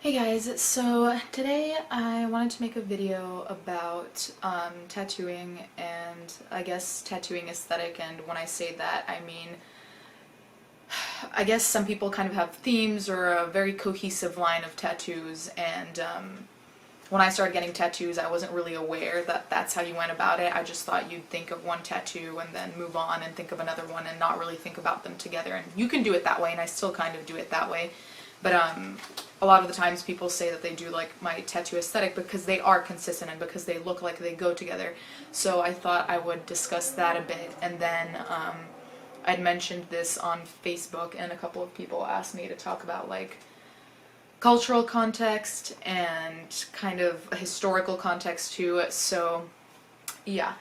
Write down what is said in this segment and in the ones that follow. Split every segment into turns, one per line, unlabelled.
Hey guys, so today I wanted to make a video about tattooing and I guess tattooing aesthetic, and when I say that I mean I guess some people kind of have themes or a very cohesive line of tattoos, and when I started getting tattoos I wasn't really aware that that's how you went about it. I just thought you'd think of one tattoo and then move on and think of another one and not really think about them together, and you can do it that way and I still kind of do it that way. But a lot of the times people say that they do like my tattoo aesthetic because they are consistent and because they look like they go together. So I thought I would discuss that a bit, and then I'd mentioned this on Facebook and a couple of people asked me to talk about like cultural context and kind of a historical context too. So yeah,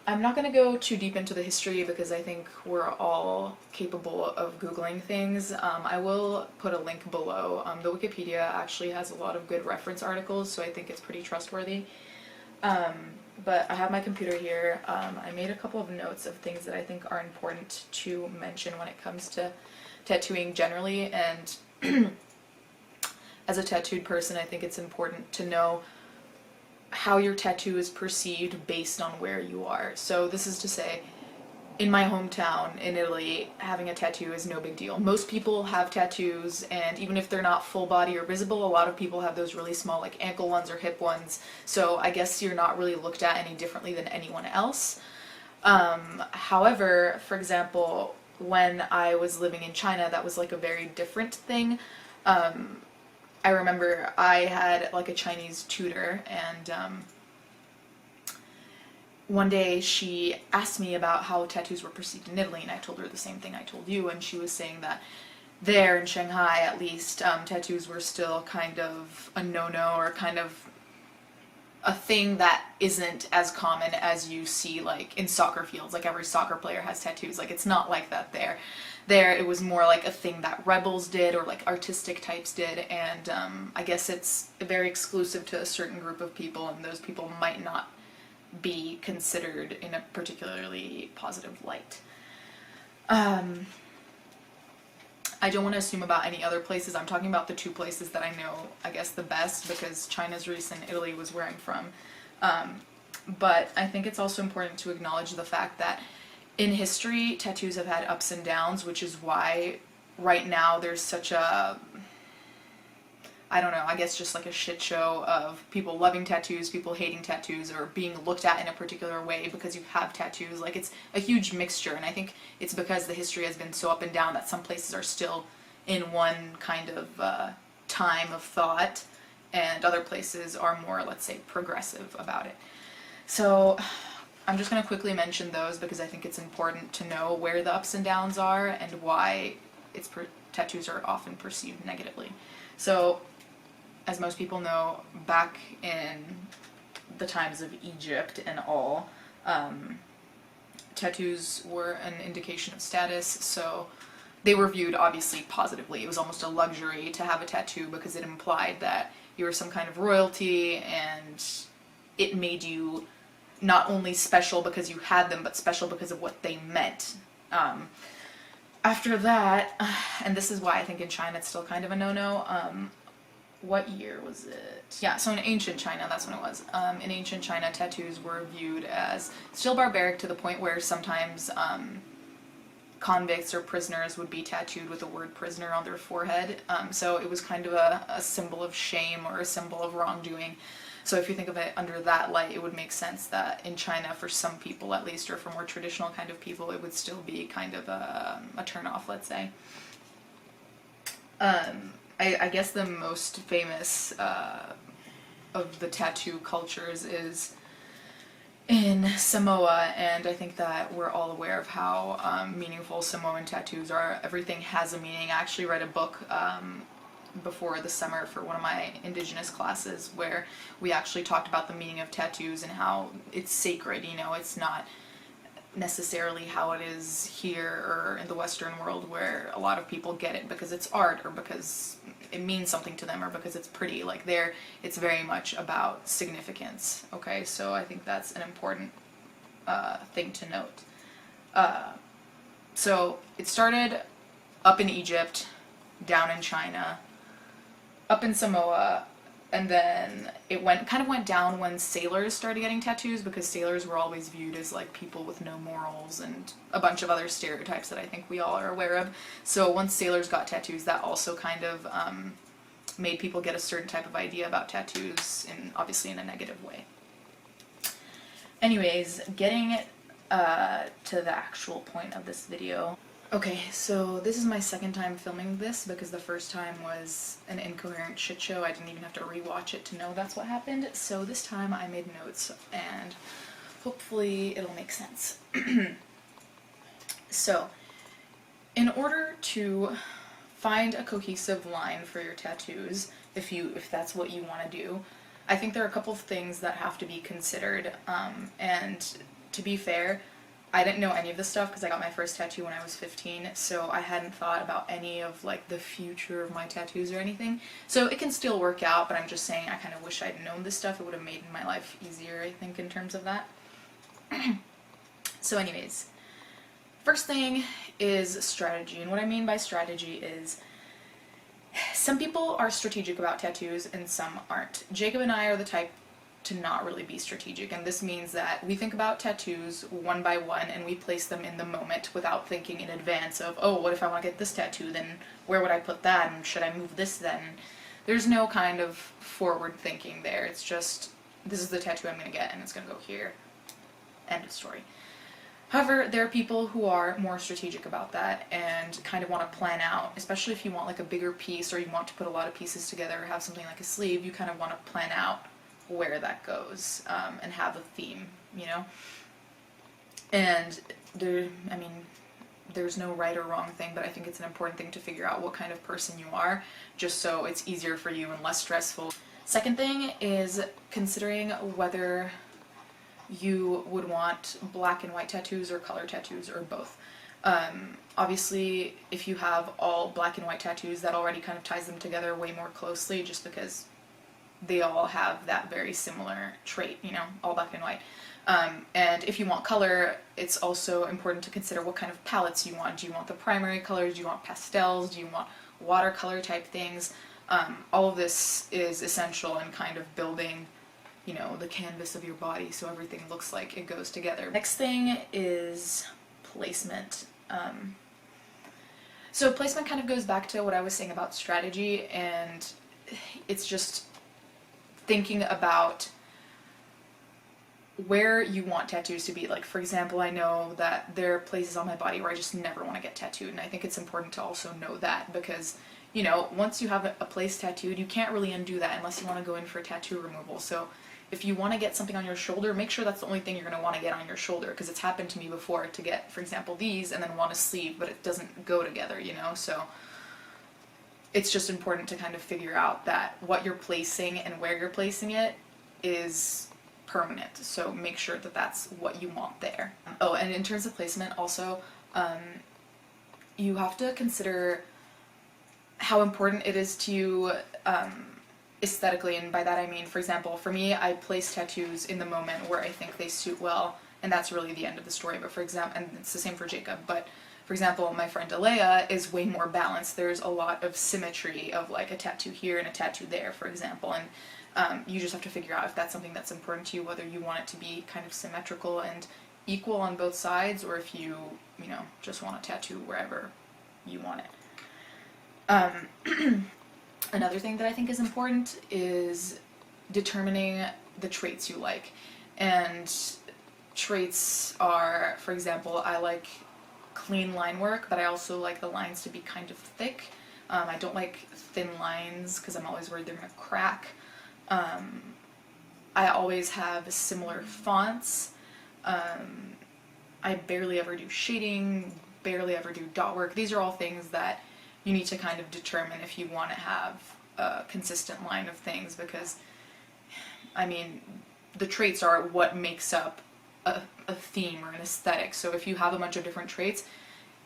I'm not going to go too deep into the history because I think we're all capable of Googling things. I will put a link below. The Wikipedia actually has a lot of good reference articles, so I think it's pretty trustworthy. But I have my computer here. I made a couple of notes of things that I think are important to mention when it comes to tattooing generally, and as a tattooed person, I think it's important to know how your tattoo is perceived based on where you are. So this is to say, in my hometown in Italy, having a tattoo is no big deal. Most people have tattoos, and even if they're not full body or visible, a lot of people have those really small like ankle ones or hip ones. So I guess you're not really looked at any differently than anyone else. However, for example, when I was living in China, that was like a very different thing. I remember I had like a Chinese tutor, and one day she asked me about how tattoos were perceived in Italy, and I told her the same thing I told you, and she was saying that there in Shanghai at least, tattoos were still kind of a no-no, or kind of a thing that isn't as common as you see like in soccer fields. Like every soccer player has tattoos. Like it's not like that there. There it was more like a thing that rebels did or like artistic types did, and I guess it's very exclusive to a certain group of people, and those people might not be considered in a particularly positive light. I don't want to assume about any other places. I'm talking about the two places that I know, I guess, the best, because China's recent, Italy was where I'm from. But I think it's also important to acknowledge the fact that in history, tattoos have had ups and downs, which is why right now there's such a, I don't know, I guess just like a shit show of people loving tattoos, people hating tattoos, or being looked at in a particular way because you have tattoos. Like it's a huge mixture, and I think it's because the history has been so up and down that some places are still in one kind of time of thought, and other places are more, let's say, progressive about it. So I'm just going to quickly mention those because I think it's important to know where the ups and downs are and why tattoos are often perceived negatively. So, as most people know, back in the times of Egypt and all, tattoos were an indication of status, so they were viewed obviously positively. It was almost a luxury to have a tattoo because it implied that you were some kind of royalty, and it made you not only special because you had them, but special because of what they meant. After that, and this is why I think in China it's still kind of a no-no, what year was it? Yeah, so in ancient China, that's when it was. In ancient China, tattoos were viewed as still barbaric to the point where sometimes convicts or prisoners would be tattooed with the word prisoner on their forehead. So it was kind of a symbol of shame or a symbol of wrongdoing. So if you think of it under that light, it would make sense that in China, for some people at least, or for more traditional kind of people, it would still be kind of a turn-off, let's say. I guess the most famous of the tattoo cultures is in Samoa, and I think that we're all aware of how meaningful Samoan tattoos are. Everything has a meaning. I actually read a book before the summer for one of my indigenous classes where we actually talked about the meaning of tattoos and how it's sacred, you know, it's not necessarily how it is here or in the Western world where a lot of people get it because it's art or because it means something to them or because it's pretty. Like there, it's very much about significance, okay? So I think that's an important thing to note. So it started up in Egypt, down in China, up up in Samoa, and then it kind of went down when sailors started getting tattoos, because sailors were always viewed as like people with no morals and a bunch of other stereotypes that I think we all are aware of. So once sailors got tattoos, that also kind of made people get a certain type of idea about tattoos, obviously in a negative way. Anyways, getting to the actual point of this video. Okay, so this is my second time filming this, because the first time was an incoherent shit show. I didn't even have to rewatch it to know that's what happened. So this time I made notes, and hopefully it'll make sense. So, in order to find a cohesive line for your tattoos, if that's what you want to do, I think there are a couple of things that have to be considered, and to be fair, I didn't know any of this stuff because I got my first tattoo when I was 15, so I hadn't thought about any of like the future of my tattoos or anything. So it can still work out, but I'm just saying I kind of wish I'd known this stuff. It would have made my life easier, I think, in terms of that. So anyways, first thing is strategy, and what I mean by strategy is some people are strategic about tattoos and some aren't. Jacob and I are the type to not really be strategic, and this means that we think about tattoos one by one and we place them in the moment without thinking in advance of, oh, what if I want to get this tattoo, then where would I put that, and should I move this then? There's no kind of forward thinking there. It's just, this is the tattoo I'm going to get and it's going to go here. End of story. However, there are people who are more strategic about that and kind of want to plan out, especially if you want like a bigger piece or you want to put a lot of pieces together or have something like a sleeve, you kind of want to plan out where that goes, and have a theme, you know? And there's no right or wrong thing, but I think it's an important thing to figure out what kind of person you are, just so it's easier for you and less stressful. Second thing is considering whether you would want black and white tattoos or color tattoos or both. Obviously, if you have all black and white tattoos, that already kind of ties them together way more closely, just because they all have that very similar trait, you know, all black and white. And if you want color, it's also important to consider what kind of palettes you want. Do you want the primary colors? Do you want pastels? Do you want watercolor type things? All of this is essential in kind of building, you know, the canvas of your body so everything looks like it goes together. Next thing is placement. So placement kind of goes back to what I was saying about strategy, and it's just thinking about where you want tattoos to be. Like, for example, I know that there are places on my body where I just never want to get tattooed, and I think it's important to also know that, because, you know, once you have a place tattooed, you can't really undo that unless you want to go in for tattoo removal. So if you want to get something on your shoulder, make sure that's the only thing you're going to want to get on your shoulder, because it's happened to me before to get, for example, these and then want a sleeve, but it doesn't go together, you know? So it's just important to kind of figure out that what you're placing and where you're placing it is permanent. So make sure that that's what you want there. Oh, and in terms of placement also, you have to consider how important it is to you aesthetically, and by that I mean, for example, for me, I place tattoos in the moment where I think they suit well, and that's really the end of the story. But for example, and it's the same for Jacob, but for example, my friend Alea is way more balanced. There's a lot of symmetry of like a tattoo here and a tattoo there, for example, and you just have to figure out if that's something that's important to you, whether you want it to be kind of symmetrical and equal on both sides, or if you know, just want a tattoo wherever you want it. Another thing that I think is important is determining the traits you like. And traits are, for example, I like clean line work, but I also like the lines to be kind of thick. I don't like thin lines because I'm always worried they're going to crack. I always have similar fonts. I barely ever do shading, barely ever do dot work. These are all things that you need to kind of determine if you want to have a consistent line of things, because, I mean, the traits are what makes up a theme or an aesthetic. So if you have a bunch of different traits,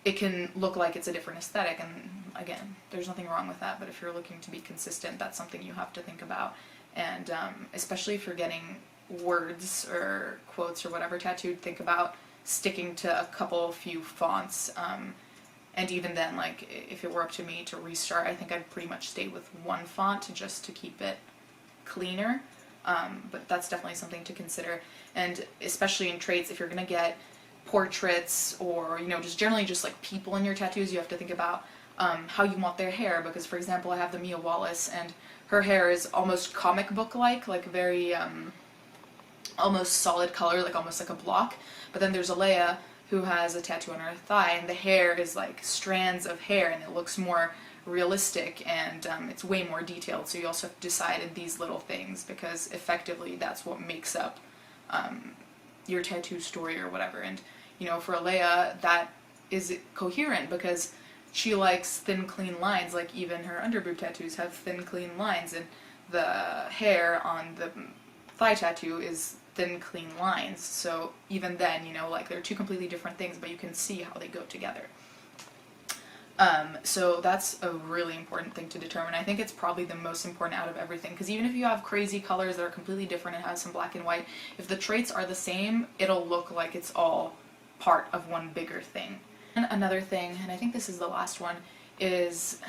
it can look like it's a different aesthetic, and again, there's nothing wrong with that, but if you're looking to be consistent, that's something you have to think about. And especially if you're getting words or quotes or whatever tattooed, think about sticking to a few fonts. And even then, like, if it were up to me to restart, I think I'd pretty much stay with one font just to keep it cleaner. But that's definitely something to consider. And especially in traits, if you're gonna get portraits or, you know, just generally just like people in your tattoos, you have to think about how you want their hair. Because, for example, I have the Mia Wallace, and her hair is almost comic book-like, like very almost solid color, like almost like a block. But then there's Alea, who has a tattoo on her thigh, and the hair is like strands of hair, and it looks more realistic, and it's way more detailed. So you also have to decide in these little things, because effectively that's what makes up your tattoo story or whatever. And, you know, for Alea, that is coherent because she likes thin, clean lines. Like, even her underboob tattoos have thin, clean lines, and the hair on the thigh tattoo is thin, clean lines. So even then, you know, like, they're two completely different things, but you can see how they go together. So that's a really important thing to determine. I think it's probably the most important out of everything, because even if you have crazy colors that are completely different and have some black and white, if the traits are the same, it'll look like it's all part of one bigger thing. And another thing, and I think this is the last one, is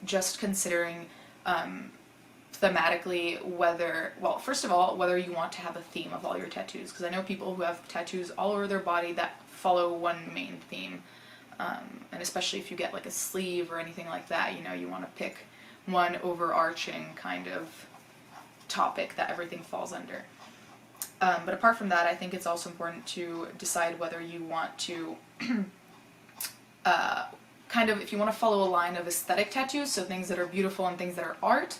just considering thematically whether, well, first of all, whether you want to have a theme of all your tattoos, because I know people who have tattoos all over their body that follow one main theme. And especially if you get like a sleeve or anything like that, you know, you want to pick one overarching kind of topic that everything falls under. But apart from that, I think it's also important to decide whether you want to kind of, if you want to follow a line of aesthetic tattoos, so things that are beautiful and things that are art,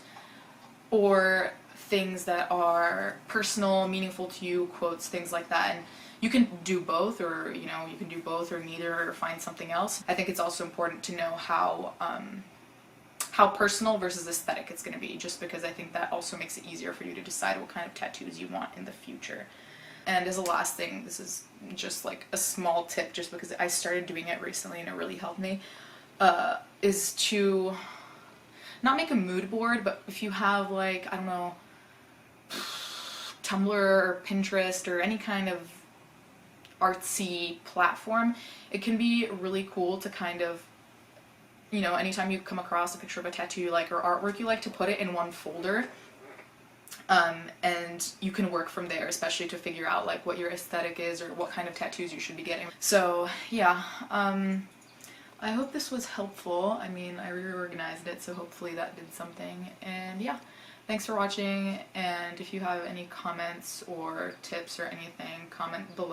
or things that are personal, meaningful to you, quotes, things like that. And you can do both, or, you know, you can do both or neither, or find something else. I think it's also important to know how personal versus aesthetic it's going to be, just because I think that also makes it easier for you to decide what kind of tattoos you want in the future. And as a last thing, this is just like a small tip, just because I started doing it recently and it really helped me, is to not make a mood board, but if you have, like, I don't know, Tumblr or Pinterest or any kind of artsy platform, it can be really cool to kind of, you know, anytime you come across a picture of a tattoo you like or artwork you like, to put it in one folder, and you can work from there, especially to figure out like what your aesthetic is or what kind of tattoos you should be getting. So yeah, I hope this was helpful. I mean, I reorganized it, so hopefully that did something. And yeah, thanks for watching, and if you have any comments or tips or anything, comment below.